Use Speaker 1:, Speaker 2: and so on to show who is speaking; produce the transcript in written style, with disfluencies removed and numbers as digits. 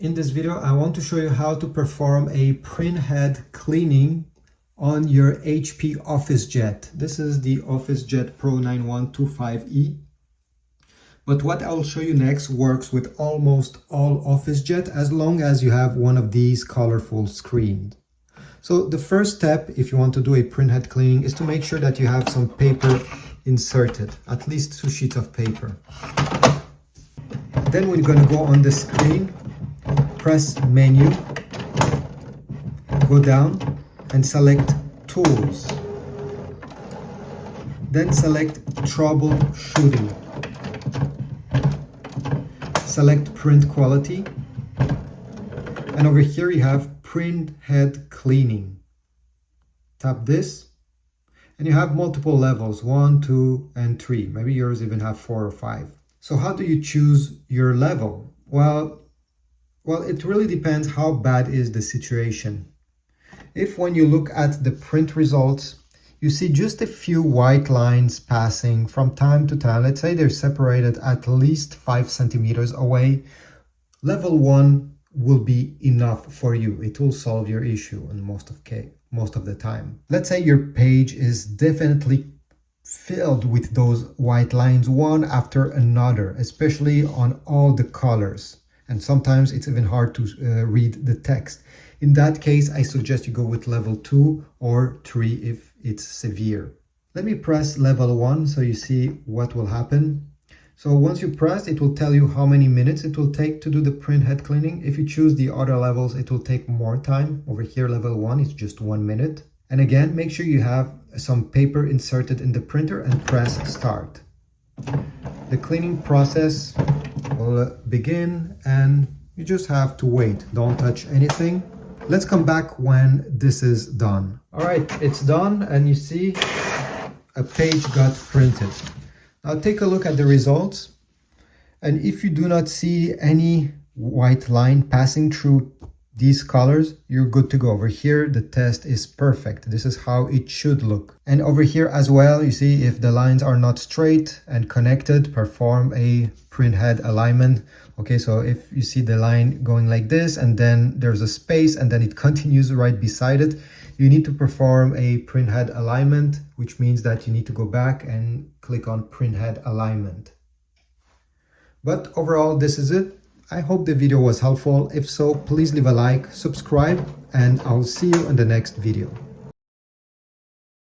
Speaker 1: In this video, I want to show you how to perform a printhead cleaning on your HP Officejet. This is the Officejet Pro 9125E. But what I'll show you next works with almost all Officejet as long as you have one of these colorful screens. So the first step, if you want to do a printhead cleaning, is to make sure that you have some paper inserted, at least 2 sheets of paper. Then we're going to go on the screen, press menu, go down and select tools. Then select troubleshooting. Select print quality. And over here you have printhead cleaning. Tap this and you have multiple levels, 1, 2, and 3. Maybe yours even have 4 or 5. So how do you choose your level? Well, it really depends how bad is the situation. If when you look at the print results, you see just a few white lines passing from time to time, let's say they're separated at least 5 centimeters away, level 1 will be enough for you. It will solve your issue in most of the time. Let's say your page is definitely filled with those white lines one after another, especially on all the colors. And sometimes it's even hard to read the text. In that case, I suggest you go with level 2 or 3 if it's severe. Let me press level 1 so you see what will happen. So once you press, it will tell you how many minutes it will take to do the printhead cleaning. If you choose the other levels, it will take more time. Over here, level 1 is just 1 minute. And again, make sure you have some paper inserted in the printer and press start. The cleaning process will begin and you just have to wait. Don't touch anything. Let's come back when this is done. All right, it's done and you see a page got printed. Now take a look at the results. And if you do not see any white line passing through these colors, you're good to go. Over here, the test is perfect. This is how it should look. And over here as well, you see if the lines are not straight and connected, perform a printhead alignment. Okay, so if you see the line going like this and then there's a space and then it continues right beside it, you need to perform a printhead alignment, which means that you need to go back and click on printhead alignment. But overall, this is it. I hope the video was helpful. If so, please leave a like, subscribe, and I'll see you in the next video.